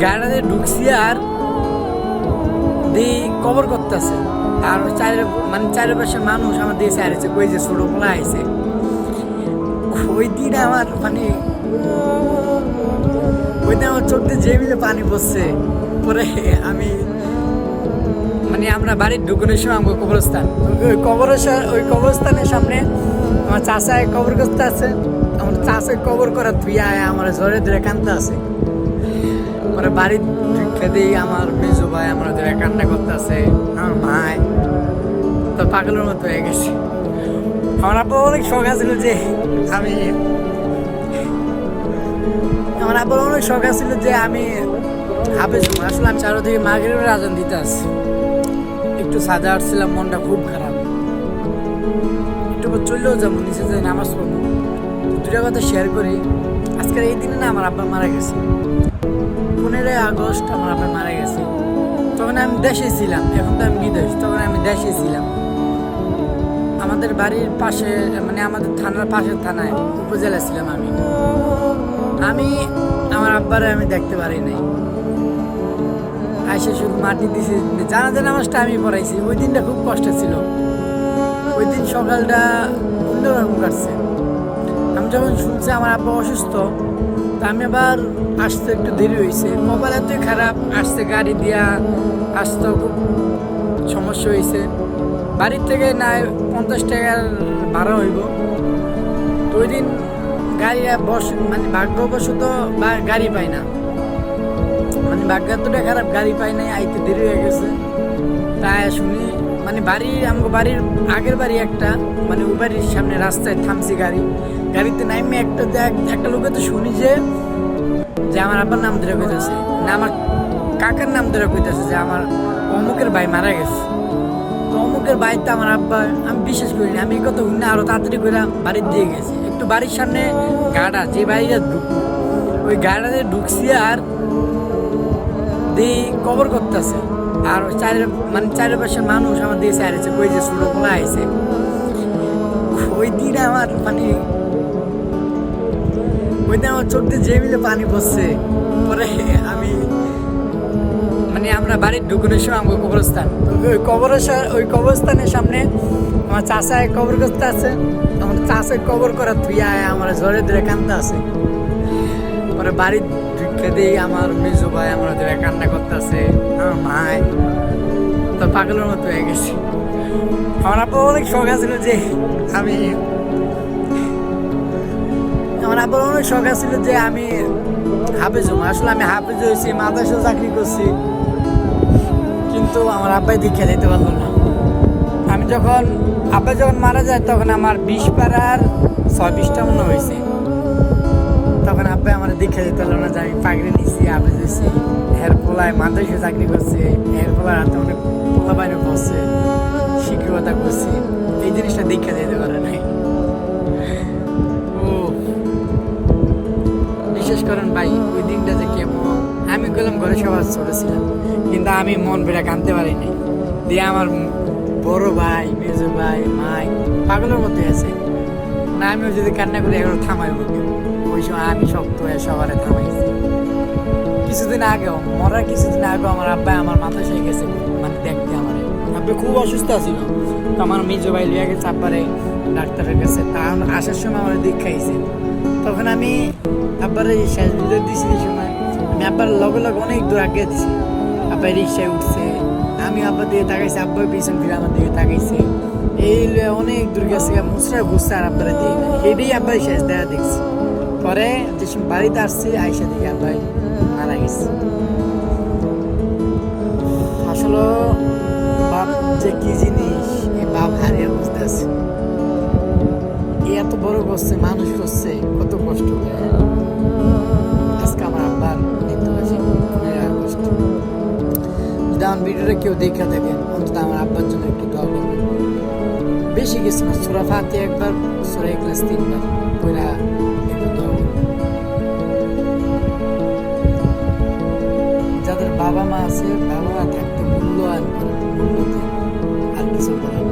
গাড়িতে ঢুকছি আর কবর করতেছে আর চারিপাশে মানুষ আমার দিয়ে চাইছে কই যে ছোট পোলা আইছে। ওই দিন আমার ওই দিন আমার চোখ দিয়ে যে মিলে পানি পড়ছে। পরে আমি আমরা বাড়ির ঢুকুনের সময় আমাকে কবরস্থান, ওই কবরস্থানের সামনে আমার চাষায় কবর করতে আছে। আমার চাষে কবর করা তুই আয় আমার জ্বরে ধরে কান্দতে আছে। পরে বাড়ির ঢুকে দিই আমার মেজো ভাই আমার ধরে কান্না করতে আছে, আমার মায় তো পাগলের মতো হয়ে গেছে। আমার আব্বা অনেক শখ আছিল যে আমি হাফেজ হবো। আসলে আমি চারোদিকে মাগরিবের আজান দিতে আসছি, একটু সাজা আসছিলাম, মনটা খুব খারাপ। একটু চললেও যাবো নিচে যাই নামাজ পড়বো। দুটা কথা শেয়ার করি। আজকের এই দিনে না আমার আব্বা মারা গেছে, 15 আগস্ট আমার আব্বা মারা গেছে। তখন আমি দেশে ছিলাম, এখন তো আমি বিদেশ। তখন আমি দেশে ছিলাম, আমাদের বাড়ির পাশে আমাদের থানার পাশের থানায় উপজেলা ছিলাম। আমি আমার আব্বারে আমি দেখতে পারি নাই। আইসে শুধু মাটি দিছি, জানাজা নামাজটা আমি পড়াইছি। ওই দিনটা খুব কষ্ট ছিল, ওই দিন সকালটা অন্যরকম কাটছে। আমি যখন শুনছি আমার আব্বা অসুস্থ, তা আমি আবার আসতে একটু দেরি হয়েছে। কপাল এতই খারাপ, আসতে গাড়ি দিয়া আসতে খুব সমস্যা হয়েছে। বাড়ির থেকে না 50 টাকার ভাড়া হইব। তো ওই দিন গাড়ি ভাগ্যবশত গাড়ি পাই না, ভাগ্য এতটা খারাপ, গাড়ি পাই নাই, আইতে দেরি হয়ে গেছে। তাই শুনি আমাকে বাড়ির আগের বাড়ি একটা ওই বাড়ির সামনে রাস্তায় থামছি গাড়িতে নাইমে একটা লোকে তো শুনি যে আমার আব্বার নাম ধরে কইতেছে, না আমার কাকার নাম ধরে কইতেছে যে আমার অমুকের ভাই মারা গেছে। তো অমুকের বাড়িতে আমার আব্বা, আমি বিশ্বাস করিনি। আমি এই কথা শুনে আরো তাড়াতাড়ি করে বাড়ির দিয়ে গেছি। একটু বাড়ির সামনে গাড়া, যে বাড়িটা ওই গাড়াতে ঢুকছি আর কবর করতেছে। আর চারিপাশের মানুষ আমার দিয়ে চাইছে কই যে ছোট পোলা আইছে। ওই দিন আমার চোখ দিয়ে যে মিলে পানি পড়ছে। পরে আমি আমরা বাড়ির ঢুকুনের সময় আমাকে কবরস্থান, ওই কবরস্থানের সামনে আমার চাষায় কবর করতে আছে। আমার চাষে কবর করা তুই আয় আমার জ্বরে ধরে কান্দতে আছে। পরে বাড়ির ঢুকে দিই আমার মেজো ভাই আমার ধরে কান্না করতে আছে, আমার মায় তো পাগলের মতো হয়ে গেছে। আমার আব্বা অনেক শখ আছিল যে আমি হাফেজ হবো। আসলে আমি হাফেজ হয়েছি, মাদ্রাসা চাকরি করছি, কিন্তু আমার আব্বাই দীক্ষা দিতে পারলো না। আব্বা যখন মারা যায় তখন আমার 20 পাড়ার 6-20টা মনে হয়েছে। তখন আব্বাই আমার দীক্ষা দিতে পারলো না যে আমি পাগড়ি নিচ্ছি, হাফেজ হয়েছি। এর পোলায় মাদ্রাসা চাকরি করছে, এর পোলার হাতে অনেক পোলা বাইরে বসছে, শিক্ষকতা করছি। এই জিনিসটা দীক্ষা দিতে পারে নাই। বিশেষ করেন ভাই, ওই দিনটা যে কেমন, আমি গেলাম ঘরে সবার ছোট ছিলাম, কিন্তু আমি মন বেড়ে কানতে পারিনি। দিয়ে আমার বড় ভাই, মেজো ভাই, মাই পাগলের মধ্যে আছে না। আমিও যদি কান্না করি এখন থামাইব, ওই সময় আমি শক্ত হয়ে সবারে থামাইছি। কিছুদিন আগেও আমার আব্বা আমার মাথা সেই গেছে দেখতে। আমার আব্বা খুব অসুস্থ ছিল, তো আমার মেজো ভাই লিয়ে গেছে আব্বারে ডাক্তারের কাছে। তার আসার সময় আমার দেখাইছে। তখন আমি আব্বারে শেষ বিদায় দিছি। এই সময় আমি আব্বার লগে অনেক দূর আগে দিছি। আব্বাই রিক্সায় উঠছে, আমি আব্বার দিকে তাকাইছি, আব্বার পিছন ফিরে আমার দিকে তাকাইছে। এই অনেক দূর গেছে, মুসরা ঘুরছে আর আব্বারে দিয়ে না। এটাই আব্বাই শেষ দেখা দেখছি। পরে যে বাড়িতে আসছি, আইসা দিকে আব্বাই মারা গেছে। আসলে বাপ যে কি জিনিস, এই বাপ হারিয়ে বুঝতে আছে। এত বড় করছে, মানুষ করছে কত কষ্ট করে। আজকে আমার আব্বার মৃত্যু হয়েছে 15 আগস্ট। যদি আমার ভিডিওটা কেউ দেখে দেখেন, অন্তত আমার আব্বার জন্য একটু দোয়া করবেন। বেশি কিছু না, সূরা ফাতিহা একবার, সূরা ইখলাস 3 বার কইরা একটু দোয়া করবেন। যাদের বাবা মা আছে, বাবা মা থাকতে মূল্য দেন, আর কিছু বলার